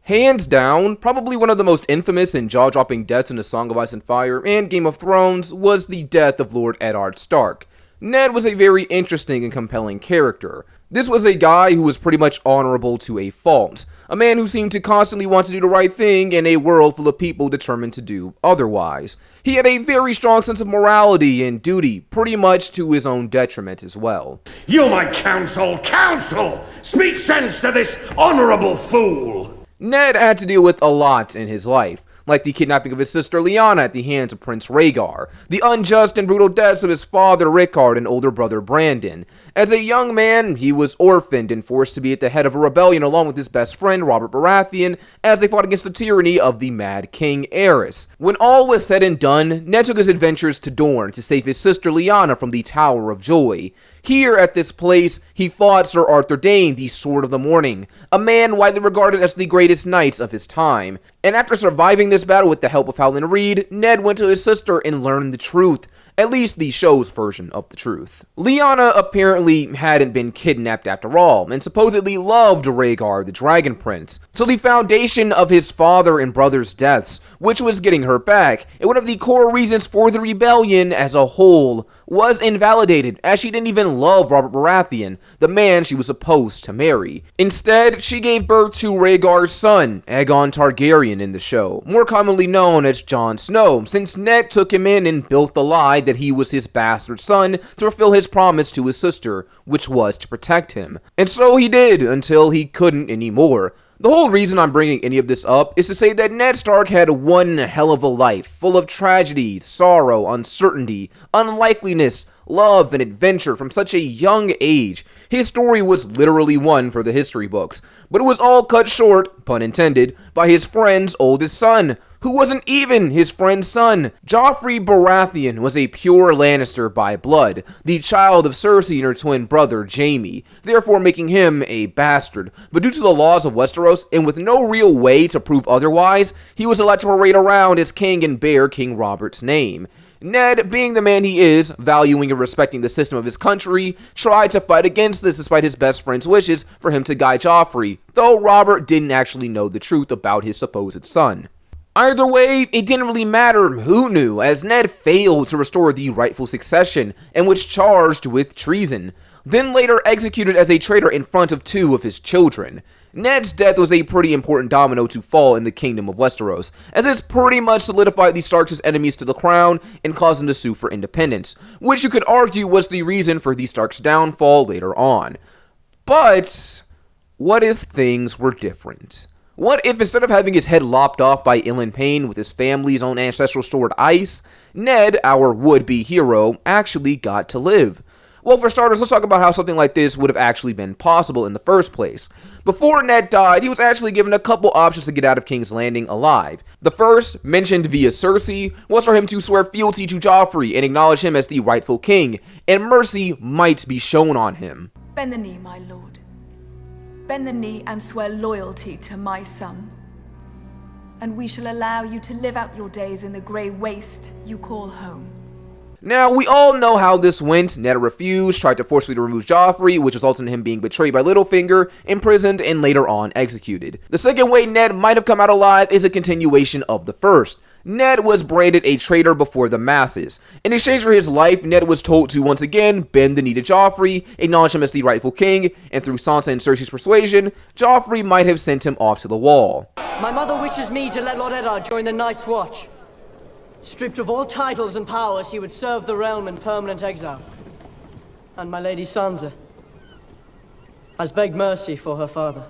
Hands down, probably one of the most infamous and jaw-dropping deaths in A Song of Ice and Fire and Game of Thrones was the death of Lord Eddard Stark. Ned was a very interesting and compelling character. This was a guy who was pretty much honorable to a fault, a man who seemed to constantly want to do the right thing in a world full of people determined to do otherwise. He had a very strong sense of morality and duty, pretty much to his own detriment as well. You, my counsel! Speak sense to this honorable fool! Ned had to deal with a lot in his life, like the kidnapping of his sister Lyanna at the hands of Prince Rhaegar, the unjust and brutal deaths of his father Rickard and older brother Brandon. As a young man, he was orphaned and forced to be at the head of a rebellion along with his best friend Robert Baratheon as they fought against the tyranny of the Mad King Aerys. When all was said and done, Ned took his adventures to Dorne to save his sister Lyanna from the Tower of Joy. Here at this place, he fought Sir Arthur Dayne, the Sword of the Morning, a man widely regarded as the greatest knight of his time. And after surviving this battle with the help of Howland Reed, Ned went to his sister and learned the truth. At least the show's version of the truth. Lyanna apparently hadn't been kidnapped after all, and supposedly loved Rhaegar, the Dragon Prince. So the foundation of his father and brother's deaths, which was getting her back, and one of the core reasons for the rebellion as a whole, was invalidated, as she didn't even love Robert Baratheon, the man she was supposed to marry. Instead, she gave birth to Rhaegar's son, Aegon Targaryen in the show, more commonly known as Jon Snow, since Ned took him in and built the lie that he was his bastard son to fulfill his promise to his sister, which was to protect him. And so he did, until he couldn't anymore. The whole reason I'm bringing any of this up is to say that Ned Stark had one hell of a life, full of tragedy, sorrow, uncertainty, unlikeliness, love, and adventure from such a young age. His story was literally one for the history books, but it was all cut short, pun intended, by his friend's oldest son, who wasn't even his friend's son. Joffrey Baratheon was a pure Lannister by blood, the child of Cersei and her twin brother Jaime, therefore making him a bastard. But due to the laws of Westeros, and with no real way to prove otherwise, he was allowed to parade around as king and bear King Robert's name. Ned, being the man he is, valuing and respecting the system of his country, tried to fight against this despite his best friend's wishes for him to guide Joffrey, though Robert didn't actually know the truth about his supposed son. Either way, it didn't really matter who knew, as Ned failed to restore the rightful succession, and was charged with treason, then later executed as a traitor in front of two of his children. Ned's death was a pretty important domino to fall in the Kingdom of Westeros, as this pretty much solidified the Starks as enemies to the crown and caused them to sue for independence, which you could argue was the reason for the Starks' downfall later on. But what if things were different? What if instead of having his head lopped off by Ilyn Payne with his family's own ancestral stored ice, Ned, our would-be hero, actually got to live? Well, for starters, let's talk about how something like this would have actually been possible in the first place. Before Ned died, he was actually given a couple options to get out of King's Landing alive. The first, mentioned via Cersei, was for him to swear fealty to Joffrey and acknowledge him as the rightful king, and mercy might be shown on him. Bend the knee, my lord. Bend the knee and swear loyalty to my son. And we shall allow you to live out your days in the grey waste you call home. Now, we all know how this went. Ned refused, tried to forcefully remove Joffrey, which resulted in him being betrayed by Littlefinger, imprisoned, and later on executed. The second way Ned might have come out alive is a continuation of the first. Ned was branded a traitor before the masses. In exchange for his life, Ned was told to once again bend the knee to Joffrey, acknowledge him as the rightful king, and through Sansa and Cersei's persuasion, Joffrey might have sent him off to the wall. My mother wishes me to let Lord Eddard join the Night's Watch. Stripped of all titles and powers, he would serve the realm in permanent exile. And my lady Sansa has begged mercy for her father.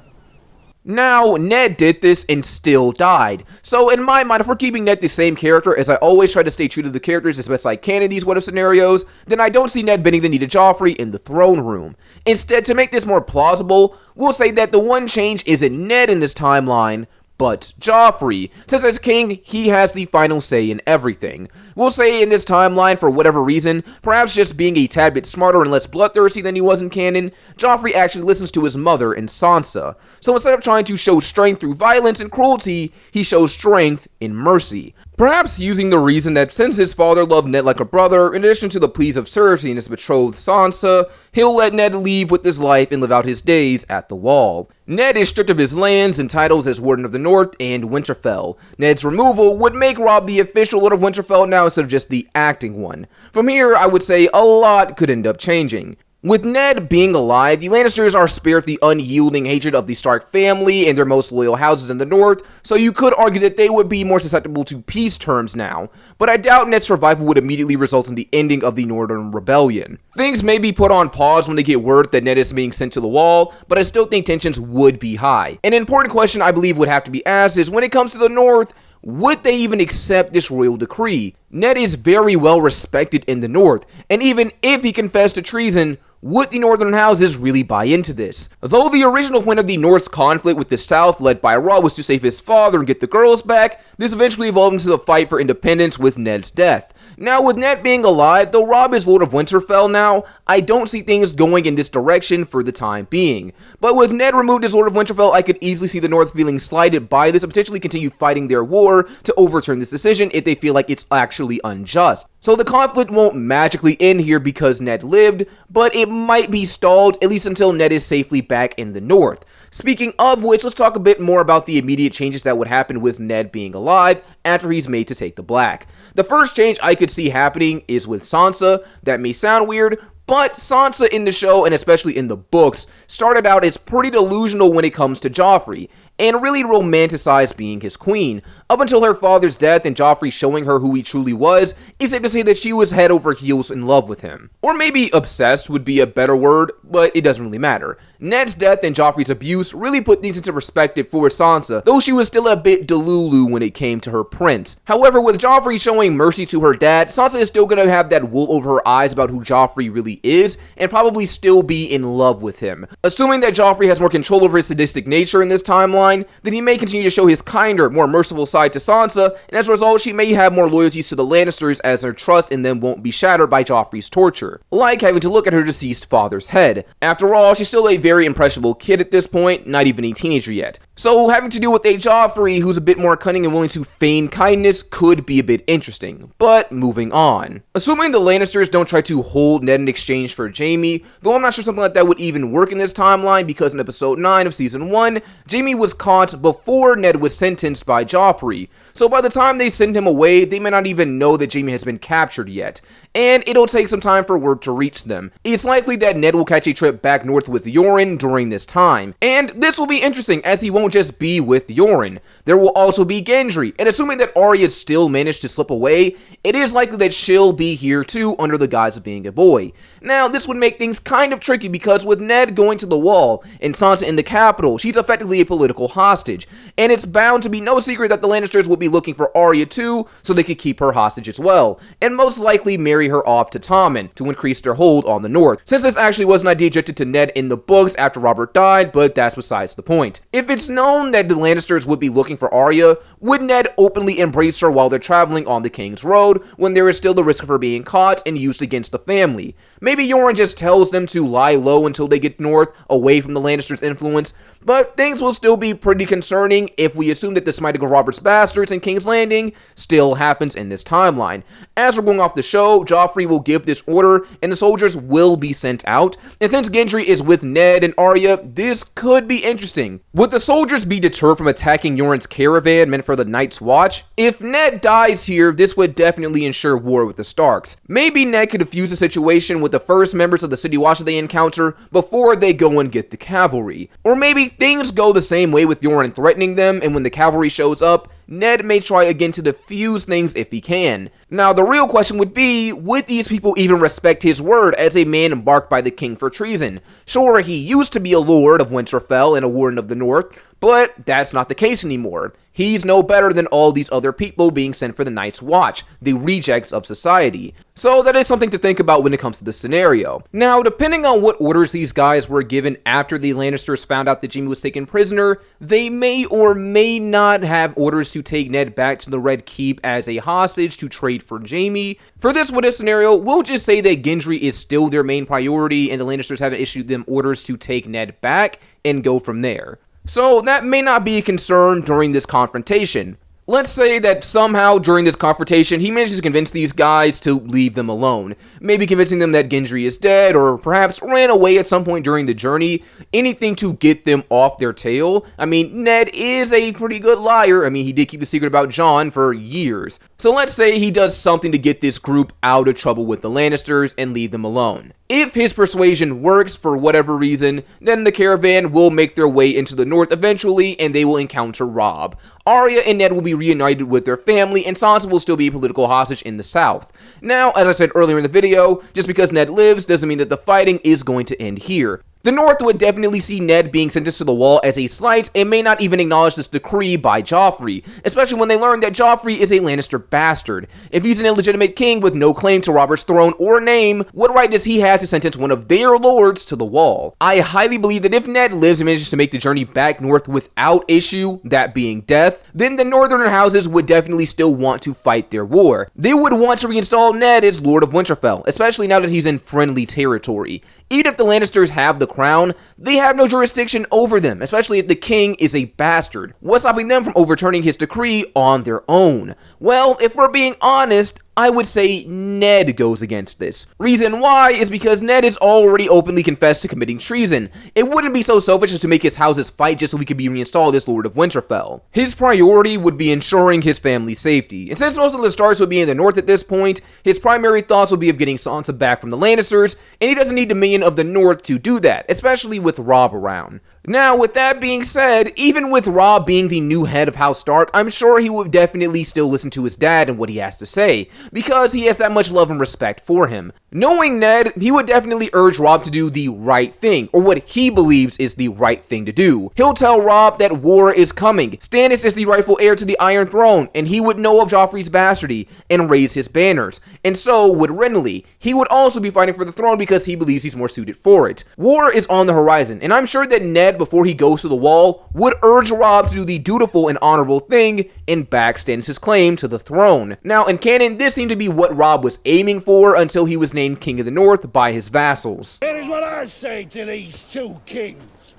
Now, Ned did this and still died. So in my mind, if we're keeping Ned the same character, as I always try to stay true to the characters as best I can in these what-if scenarios, then I don't see Ned bending the knee to Joffrey in the throne room. Instead, to make this more plausible, we'll say that the one change isn't Ned in this timeline, but Joffrey, since as king, he has the final say in everything. We'll say in this timeline, for whatever reason, perhaps just being a tad bit smarter and less bloodthirsty than he was in canon, Joffrey actually listens to his mother and Sansa. So instead of trying to show strength through violence and cruelty, he shows strength in mercy. Perhaps using the reason that since his father loved Ned like a brother, in addition to the pleas of Cersei and his betrothed Sansa, he'll let Ned leave with his life and live out his days at the Wall. Ned is stripped of his lands and titles as Warden of the North and Winterfell. Ned's removal would make Robb the official Lord of Winterfell now instead of just the acting one. From here, I would say a lot could end up changing. With Ned being alive, the Lannisters are spared the unyielding hatred of the Stark family and their most loyal houses in the north, so you could argue that they would be more susceptible to peace terms now, but I doubt Ned's survival would immediately result in the ending of the Northern Rebellion. Things may be put on pause when they get word that Ned is being sent to the Wall, but I still think tensions would be high. An important question I believe would have to be asked is, when it comes to the north, would they even accept this royal decree? Ned is very well respected in the north, and even if he confessed to treason, would the northern houses really buy into this? Though the original point of the North's conflict with the South led by Robb was to save his father and get the girls back, this eventually evolved into the fight for independence with Ned's death. Now, with Ned being alive, though Robb is Lord of Winterfell now, I don't see things going in this direction for the time being. But with Ned removed as Lord of Winterfell, I could easily see the North feeling slighted by this and potentially continue fighting their war to overturn this decision if they feel like it's actually unjust. So the conflict won't magically end here because Ned lived, but it might be stalled at least until Ned is safely back in the North. Speaking of which, let's talk a bit more about the immediate changes that would happen with Ned being alive after he's made to take the Black. The first change I could see happening is with Sansa. That may sound weird, but Sansa in the show, and especially in the books, started out as pretty delusional when it comes to Joffrey, and really romanticized being his queen. Up until her father's death and Joffrey showing her who he truly was, it's safe to say that she was head over heels in love with him. Or maybe obsessed would be a better word, but it doesn't really matter. Ned's death and Joffrey's abuse really put things into perspective for Sansa, though she was still a bit delulu when it came to her prince. However, with Joffrey showing mercy to her dad, Sansa is still gonna have that wool over her eyes about who Joffrey really is, and probably still be in love with him. Assuming that Joffrey has more control over his sadistic nature in this timeline, then he may continue to show his kinder, more merciful side to Sansa, and as a result, she may have more loyalties to the Lannisters as her trust in them won't be shattered by Joffrey's torture, like having to look at her deceased father's head. After all, she's still a very impressionable kid at this point, not even a teenager yet. So having to deal with a Joffrey who's a bit more cunning and willing to feign kindness could be a bit interesting. But moving on. Assuming the Lannisters don't try to hold Ned in exchange for Jaime, though I'm not sure something like that would even work in this timeline because in episode 9 of season 1, Jaime was caught before Ned was sentenced by Joffrey. So by the time they send him away, they may not even know that Jaime has been captured yet. And it'll take some time for word to reach them. It's likely that Ned will catch a trip back north with Yoren during this time. And this will be interesting as he won't just be with Yoren. There will also be Gendry, and assuming that Arya still managed to slip away, it is likely that she'll be here too under the guise of being a boy. Now, this would make things kind of tricky because with Ned going to the Wall and Sansa in the capital, she's effectively a political hostage, and it's bound to be no secret that the Lannisters will be looking for Arya too, so they could keep her hostage as well, and most likely marry her off to Tommen to increase their hold on the North, since this actually was an idea objected to Ned in the books after Robert died, but that's besides the point. If it's known that the Lannisters would be looking for Arya, would Ned openly embrace her while they're traveling on the King's Road, when there is still the risk of her being caught and used against the family? Maybe Yoren just tells them to lie low until they get north, away from the Lannisters' influence, but things will still be pretty concerning if we assume that the smiting of Robert's bastards in King's Landing still happens in this timeline. As we're going off the show, Joffrey will give this order, and the soldiers will be sent out, and since Gendry is with Ned and Arya, this could be interesting. Would the soldiers be deterred from attacking Yoren's caravan meant for the Night's Watch? If Ned dies here, this would definitely ensure war with the Starks. Maybe Ned could defuse the situation with the first members of the City Watch that they encounter before they go and get the cavalry. Or maybe things go the same way with Yoren threatening them, and when the cavalry shows up, Ned may try again to defuse things if he can. Now, the real question would be, would these people even respect his word as a man embarked by the king for treason? Sure, he used to be a lord of Winterfell and a warden of the North, but that's not the case anymore. He's no better than all these other people being sent for the Night's Watch, the rejects of society. So that is something to think about when it comes to this scenario. Now, depending on what orders these guys were given after the Lannisters found out that Jaime was taken prisoner, they may or may not have orders to take Ned back to the Red Keep as a hostage to trade for Jaime. For this what-if scenario, we'll just say that Gendry is still their main priority and the Lannisters haven't issued them orders to take Ned back and go from there. So that may not be a concern during this confrontation. Let's say that somehow during this confrontation he manages to convince these guys to leave them alone, maybe convincing them that Gendry is dead, or perhaps ran away at some point during the journey, anything to get them off their tail. I mean, Ned is a pretty good liar. I mean, he did keep the secret about Jon for years. So let's say he does something to get this group out of trouble with the Lannisters and leave them alone. If his persuasion works for whatever reason, then the caravan will make their way into the north eventually, and they will encounter Robb. Arya and Ned will be reunited with their family, and Sansa will still be a political hostage in the south. Now, as I said earlier in the video, just because Ned lives doesn't mean that the fighting is going to end here. The North would definitely see Ned being sentenced to the wall as a slight and may not even acknowledge this decree by Joffrey, especially when they learn that Joffrey is a Lannister bastard. If he's an illegitimate king with no claim to Robert's throne or name, what right does he have to sentence one of their lords to the wall? I highly believe that if Ned lives and manages to make the journey back north without issue, that being death, then the northern houses would definitely still want to fight their war. They would want to reinstall Ned as Lord of Winterfell, especially now that he's in friendly territory. Even if the Lannisters have the crown, they have no jurisdiction over them, especially if the king is a bastard. What's stopping them from overturning his decree on their own? Well, if we're being honest, I would say Ned goes against this. Reason why is because Ned is already openly confessed to committing treason. It wouldn't be so selfish as to make his houses fight just so he could be reinstalled as Lord of Winterfell. His priority would be ensuring his family's safety. And since most of the Starks would be in the north at this point, his primary thoughts would be of getting Sansa back from the Lannisters, and he doesn't need Dominion of the North to do that, especially with Robb around. Now, with that being said, even with Robb being the new head of House Stark, I'm sure he would definitely still listen to his dad and what he has to say, because he has that much love and respect for him. Knowing Ned, he would definitely urge Robb to do the right thing, or what he believes is the right thing to do. He'll tell Robb that war is coming, Stannis is the rightful heir to the Iron Throne, and he would know of Joffrey's bastardy and raise his banners, and so would Renly. He would also be fighting for the throne because he believes he's more suited for it. War is on the horizon, and I'm sure that Ned, before he goes to the wall, would urge Robb to do the dutiful and honorable thing and back Stannis' claim to the throne. Now, in canon, this seemed to be what Robb was aiming for until he was named King of the North by his vassals. Here is what I say to these two kings.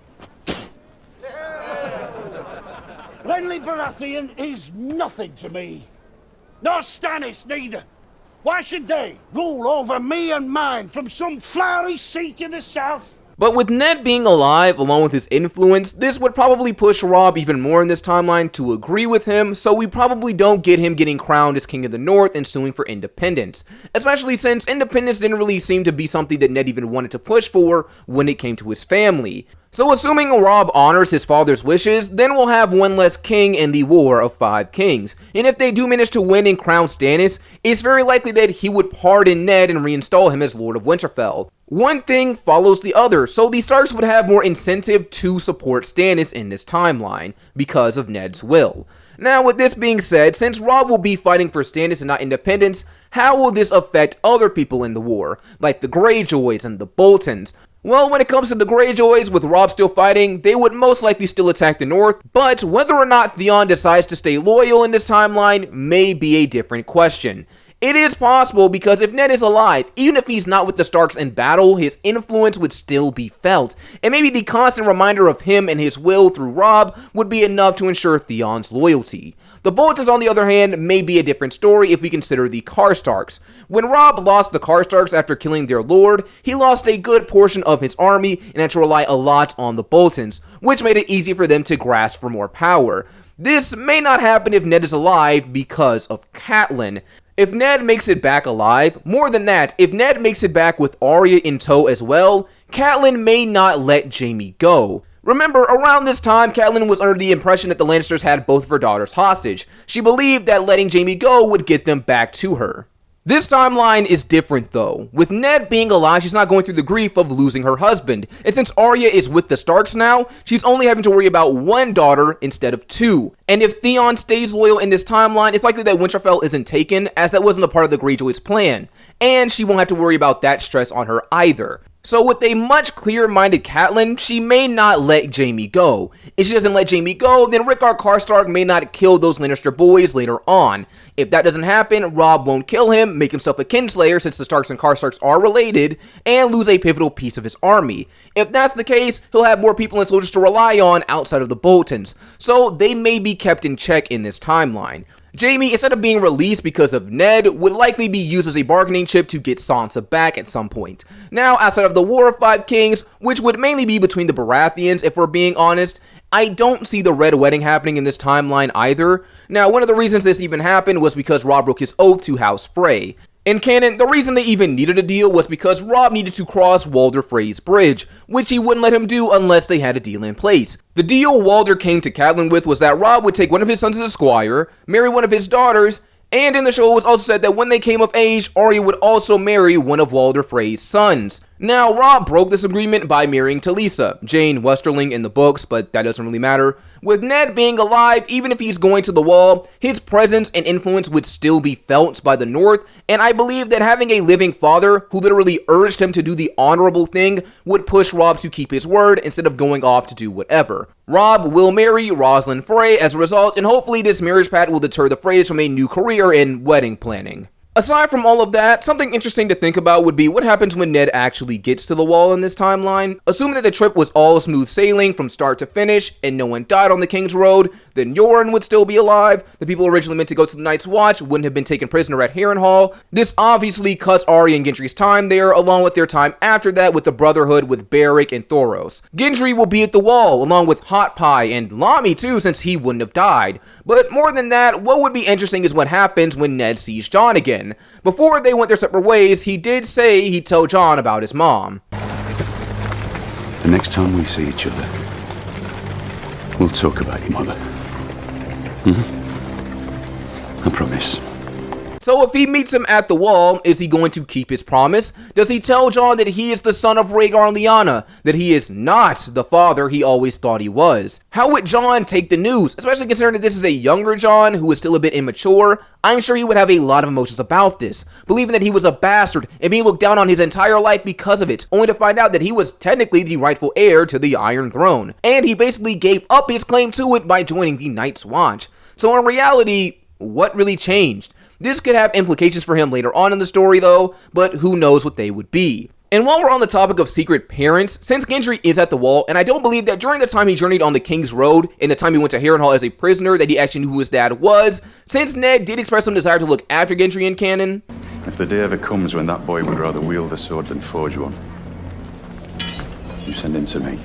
Renly Baratheon is nothing to me. Nor Stannis neither. Why should they rule over me and mine from some flowery seat in the south? But with Ned being alive, along with his influence, this would probably push Robb even more in this timeline to agree with him, so we probably don't get him getting crowned as King of the North and suing for independence. Especially since independence didn't really seem to be something that Ned even wanted to push for when it came to his family. So assuming Robb honors his father's wishes, then we'll have one less king in the War of Five Kings. And if they do manage to win and crown Stannis, it's very likely that he would pardon Ned and reinstall him as Lord of Winterfell. One thing follows the other, so the Starks would have more incentive to support Stannis in this timeline, because of Ned's will. Now, with this being said, since Robb will be fighting for Stannis and not independence, how will this affect other people in the war, like the Greyjoys and the Boltons? Well, when it comes to the Greyjoys, with Robb still fighting, they would most likely still attack the North, but whether or not Theon decides to stay loyal in this timeline may be a different question. It is possible because if Ned is alive, even if he's not with the Starks in battle, his influence would still be felt, and maybe the constant reminder of him and his will through Robb would be enough to ensure Theon's loyalty. The Boltons, on the other hand, may be a different story if we consider the Karstarks. When Robb lost the Karstarks after killing their lord, he lost a good portion of his army and had to rely a lot on the Boltons, which made it easy for them to grasp for more power. This may not happen if Ned is alive because of Catelyn. If Ned makes it back alive, more than that, if Ned makes it back with Arya in tow as well, Catelyn may not let Jaime go. Remember, around this time, Catelyn was under the impression that the Lannisters had both of her daughters hostage. She believed that letting Jaime go would get them back to her. This timeline is different though. With Ned being alive, she's not going through the grief of losing her husband. And since Arya is with the Starks now, she's only having to worry about one daughter instead of two. And if Theon stays loyal in this timeline, it's likely that Winterfell isn't taken, as that wasn't a part of the Greyjoys' plan. And she won't have to worry about that stress on her either. So with a much clearer-minded Catelyn, she may not let Jaime go. If she doesn't let Jaime go, then Rickard Karstark may not kill those Lannister boys later on. If that doesn't happen, Robb won't kill him, make himself a kinslayer since the Starks and Karstarks are related, and lose a pivotal piece of his army. If that's the case, he'll have more people and soldiers to rely on outside of the Boltons, so they may be kept in check in this timeline. Jaime, instead of being released because of Ned, would likely be used as a bargaining chip to get Sansa back at some point. Now, outside of the War of Five Kings, which would mainly be between the Baratheons if we're being honest, I don't see the Red Wedding happening in this timeline either. Now, one of the reasons this even happened was because Robb broke his oath to House Frey. In canon, the reason they even needed a deal was because Robb needed to cross Walder Frey's bridge, which he wouldn't let him do unless they had a deal in place. The deal Walder came to Catelyn with was that Robb would take one of his sons as a squire, marry one of his daughters, and in the show it was also said that when they came of age, Arya would also marry one of Walder Frey's sons. Now, Robb broke this agreement by marrying Talisa, Jane Westerling in the books, but that doesn't really matter. With Ned being alive, even if he's going to the Wall, his presence and influence would still be felt by the North, and I believe that having a living father who literally urged him to do the honorable thing would push Robb to keep his word instead of going off to do whatever. Robb will marry Rosalind Frey as a result, and hopefully this marriage pact will deter the Freys from a new career in wedding planning. Aside from all of that, something interesting to think about would be what happens when Ned actually gets to the Wall in this timeline. Assuming that the trip was all smooth sailing from start to finish, and no one died on the King's Road, then Yoren would still be alive, the people originally meant to go to the Night's Watch wouldn't have been taken prisoner at Harrenhal. This obviously cuts Arya and Gendry's time there, along with their time after that with the Brotherhood with Beric and Thoros. Gendry will be at the Wall, along with Hot Pie, and Lamy too, since he wouldn't have died. But more than that, what would be interesting is what happens when Ned sees Jon again. Before they went their separate ways, he did say he'd tell Jon about his mom. The next time we see each other, we'll talk about your mother. I promise. So if he meets him at the Wall, is he going to keep his promise? Does he tell Jon that he is the son of Rhaegar and Lyanna, that he is not the father he always thought he was? How would Jon take the news, especially considering that this is a younger Jon who is still a bit immature? I'm sure he would have a lot of emotions about this, believing that he was a bastard and being looked down on his entire life because of it, only to find out that he was technically the rightful heir to the Iron Throne, and he basically gave up his claim to it by joining the Night's Watch. So in reality, what really changed? This could have implications for him later on in the story though, but who knows what they would be. And while we're on the topic of secret parents, since Gendry is at the Wall, and I don't believe that during the time he journeyed on the King's Road, and the time he went to Harrenhal as a prisoner, that he actually knew who his dad was, since Ned did express some desire to look after Gendry in canon. If the day ever comes when that boy would rather wield a sword than forge one, you send him to me.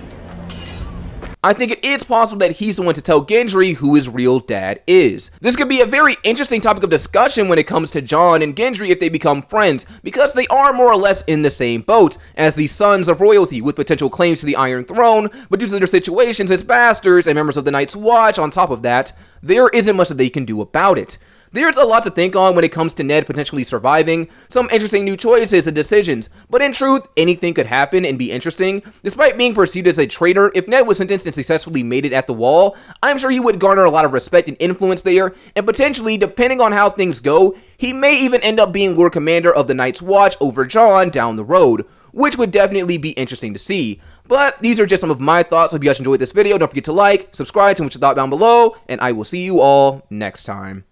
I think it is possible that he's the one to tell Gendry who his real dad is. This could be a very interesting topic of discussion when it comes to Jon and Gendry if they become friends, because they are more or less in the same boat, as the sons of royalty with potential claims to the Iron Throne, but due to their situations as bastards and members of the Night's Watch on top of that, there isn't much that they can do about it. There's a lot to think on when it comes to Ned potentially surviving, some interesting new choices and decisions, but in truth, anything could happen and be interesting. Despite being perceived as a traitor, if Ned was sentenced and successfully made it at the Wall, I'm sure he would garner a lot of respect and influence there, and potentially, depending on how things go, he may even end up being Lord Commander of the Night's Watch over Jon down the road, which would definitely be interesting to see. But these are just some of my thoughts. Hope you guys enjoyed this video. Don't forget to like, subscribe, tell me what you thought down below, and I will see you all next time.